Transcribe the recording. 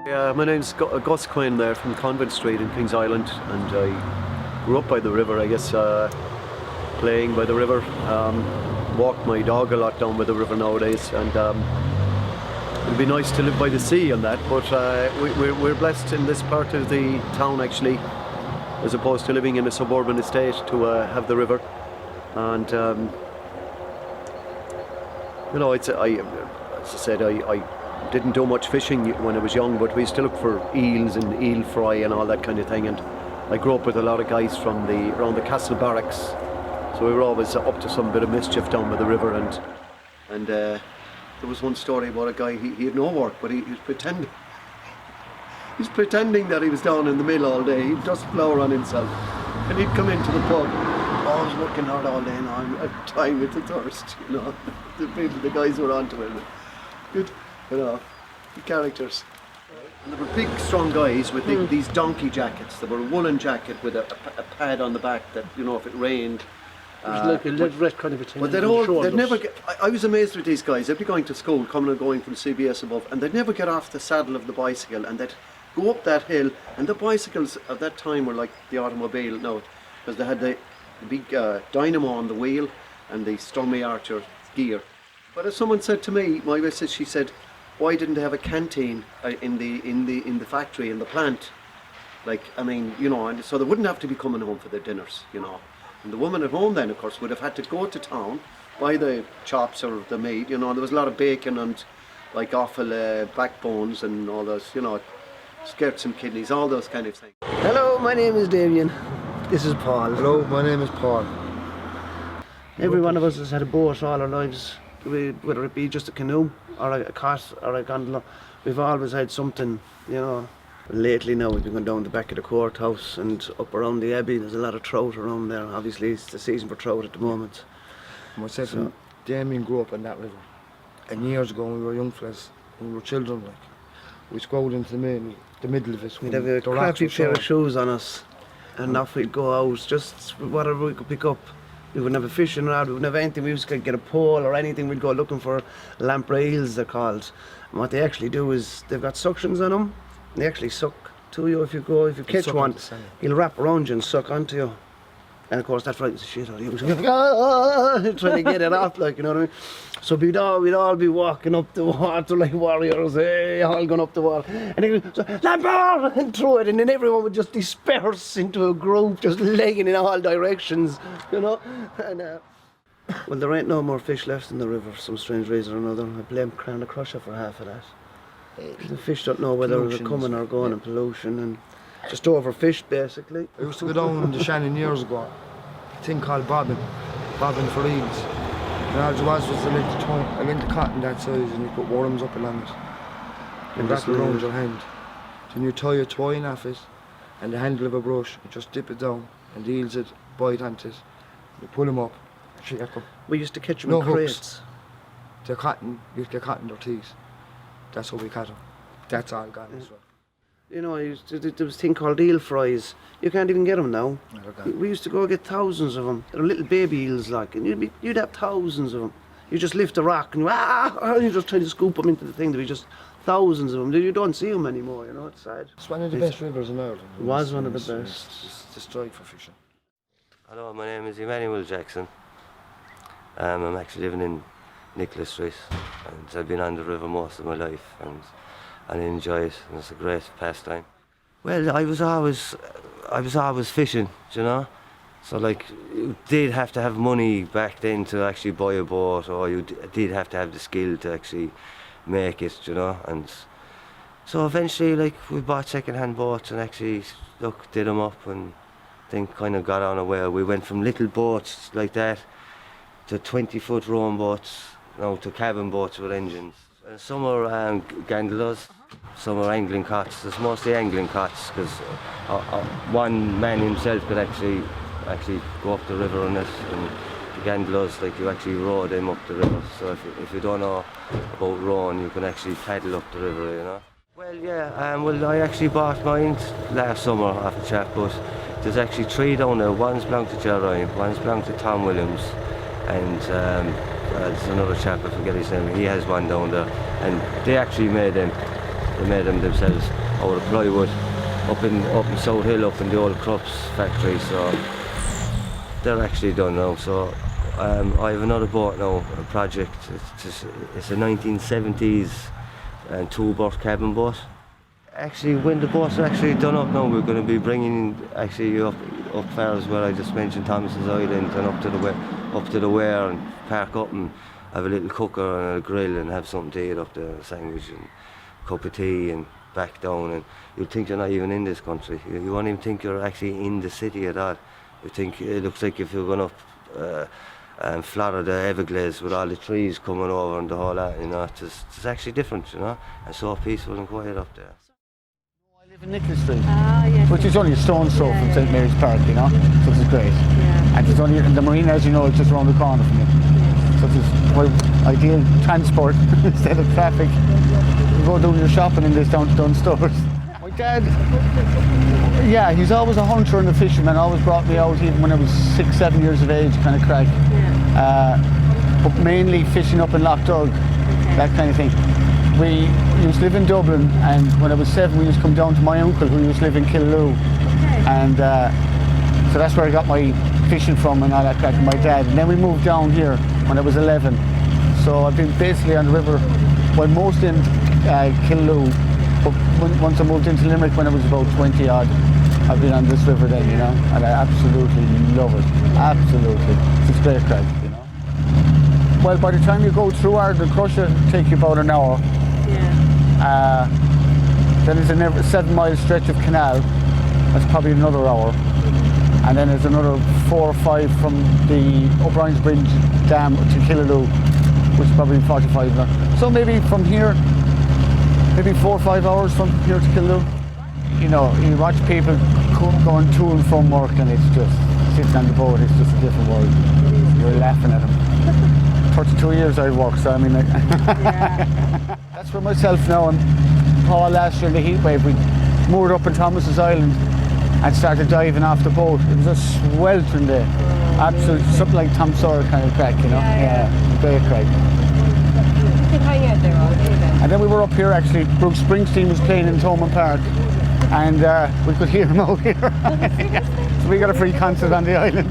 Yeah, my name's Gus Quinn there from Convent Street in Kings Island, and I grew up by the river, I guess, playing by the river. Walk my dog a lot down by the river nowadays, and it'd be nice to live by the sea and that, but we're blessed in this part of the town actually, as opposed to living in a suburban estate, to have the river. And you know, as I said, I didn't do much fishing when I was young, but we used to look for eels and eel fry and all that kind of thing. And I grew up with a lot of guys from around the castle barracks, so we were always up to some bit of mischief down by the river. And there was one story about a guy, he had no work, but he was pretending. He's pretending that he was down in the mill all day. He'd dust flour on himself, and he'd come into the pub. Oh, I was working hard all day now. I'm at time with the thirst, you know. The guys were onto him. Good. You know, the characters. And there were big, strong guys with these donkey jackets. They were a woolen jacket with a pad on the back that, you know, if it rained. It was like a lead red kind of a thing. But they'd never get. I was amazed with these guys. They'd be going to school, coming and going from CBS above, and they'd never get off the saddle of the bicycle, and they'd go up that hill. And the bicycles at that time were like the automobile now, because they had the big dynamo on the wheel and the Stormy Archer gear. But as someone said to me, my wife said, she said, why didn't they have a canteen in the factory, in the plant? Like, I mean, you know, and so they wouldn't have to be coming home for their dinners, you know. And the woman at home then, of course, would have had to go to town, buy the chops or the meat, you know. There was a lot of bacon and like offal backbones and all those, you know, skirts and kidneys, all those kind of things. Hello, my name is Damien. This is Paul. Hello, my name is Paul. Every one of us has had a boat all our lives, whether it be just a canoe or a cot or a gondola. We've always had something, you know. Lately now we've been going down the back of the courthouse and up around the Abbey. There's a lot of trout around there. Obviously it's the season for trout at the moment. Myself and Damien grew up on that river. And years ago when we were young fellas, when we were children, like, we used to go out into the middle of it. We'd have a crappy pair of shoes on us and off we'd go out, just whatever we could pick up. We wouldn't have a fishing rod, we wouldn't have anything. We used to get a pole or anything. We'd go looking for lamprey eels, they're called. And what they actually do is they've got suctions on them. They actually suck to you if you catch one. He'll wrap around you and suck onto you. And of course that frightens the shit out of you. Trying to get it off, like, you know what I mean? So we'd all be walking up the water like warriors, hey, all going up the wall. And they would so, Lambert! And throw it, and then everyone would just disperse into a group, just legging in all directions, you know? And well, there ain't no more fish left in the river for some strange reason or another. I blame Crown of Crusher for half of that. The fish don't know whether they're coming or going, and pollution, and just overfished basically. I used to go down the Shannon years ago, a thing called bobbing for eels. And all it was a length of cotton that size, and you put worms up along it. And wrap it around your hand. Then you tie a twine off it, and the handle of a brush, you just dip it down, and the eels would bite onto it. You pull them up, shake them. We used to catch them in crates. They're cotton, you get cotton their teeth. That's how we caught them. That's all gone as well. You know, there was a thing called eel fries. You can't even get them now. We used to go get thousands of them. They're little baby eels, like, and you'd have thousands of them. You just lift a rock and you just try to scoop them into the thing. There'd be just thousands of them. You don't see them anymore, you know, it's sad. It's one of the best rivers in Ireland. It was one of the best. It's destroyed for fishing. Hello, my name is Emmanuel Jackson. I'm actually living in Nicholas Street, and I've been on the river most of my life, and I enjoy it, and it's a great pastime. Well, I was always fishing, you know. So like, you did have to have money back then to actually buy a boat, or you did have to have the skill to actually make it, you know. And so eventually, like, we bought second-hand boats and actually, did them up, and then kind of got on a way. We went from little boats like that to 20-foot rowing boats, now to cabin boats with engines. Some are gondolas, some are angling cots. There's mostly angling cots because one man himself could actually go up the river on it, and the gondolas, like, you actually row them up the river. So if you don't know about rowing, you can actually paddle up the river, you know. Well, yeah, well, I actually bought mine last summer off a chap, but there's actually three down there. One's belonged to Jerry, one's belonged to Tom Williams, and there's another chap, I forget his name, he has one down there, and they actually made them. They made them themselves out of plywood up in South Hill, up in the old Krups factory. So they're actually done now. So I have another boat now, a project. It's a 1970s two-berth cabin boat. Actually, when the boats are actually done up now, we're going to be bringing actually up far as well. I just mentioned Thomas's Island and up to the Weir and park up and have a little cooker and a grill and have something to eat up there, a sandwich and a cup of tea and back down. And you'd think you're not even in this country. You won't even think you're actually in the city at all. You think it looks like if you're going up and flatter the Everglades with all the trees coming over and the whole lot, you know, it's actually different, you know, and so peaceful and quiet up there. In Nicholas Street, yes, which is only a stone's throw from St Mary's Park, you know, so it's great. Yeah. And it's only the marina, as you know, is just around the corner from you. So it's quite ideal transport instead of traffic. You go do your shopping in this down stores. My dad, yeah, he's always a hunter and a fisherman. Always brought me out even when I was 6, 7 years of age, kind of crack. Yeah. But mainly fishing up in Lough Derg, that kind of thing. We used to live in Dublin, and when I was 7 we used to come down to my uncle who used to live in Killaloe. And so that's where I got my fishing from and all that crack, and my dad. And then we moved down here when I was 11. So I've been basically on the river, well, most in Killaloe, but once I moved into Limerick when I was about 20 odd, I've been on this river then, you know, and I absolutely love it, absolutely. It's great crack, you know. Well, by the time you go through Ardon and Crusher, it'll take you about an hour. Yeah. Then there's a 7 mile stretch of canal, that's probably another hour. And then there's another 4 or 5 from the O'Brien's Bridge Dam to Killaloe, which is probably 45 minutes. So maybe from here, maybe 4 or 5 hours from here to Killaloe. You know, you watch people going to and from work, and it's just, sitting on the boat, it's just a different world. You're laughing at them. 32 years I worked, so I mean, Yeah. that's for myself now. And Paul, last year in the heat wave, we moored up in Thomas's Island and started diving off the boat. It was a sweltering day, absolutely something like Tom Sawyer kind of crack, you know. Yeah. Great crack. You could hang out there all day then. And then we were up here actually. Bruce Springsteen was playing in Thomond Park, and we could hear him out here. So we got a free concert on the island.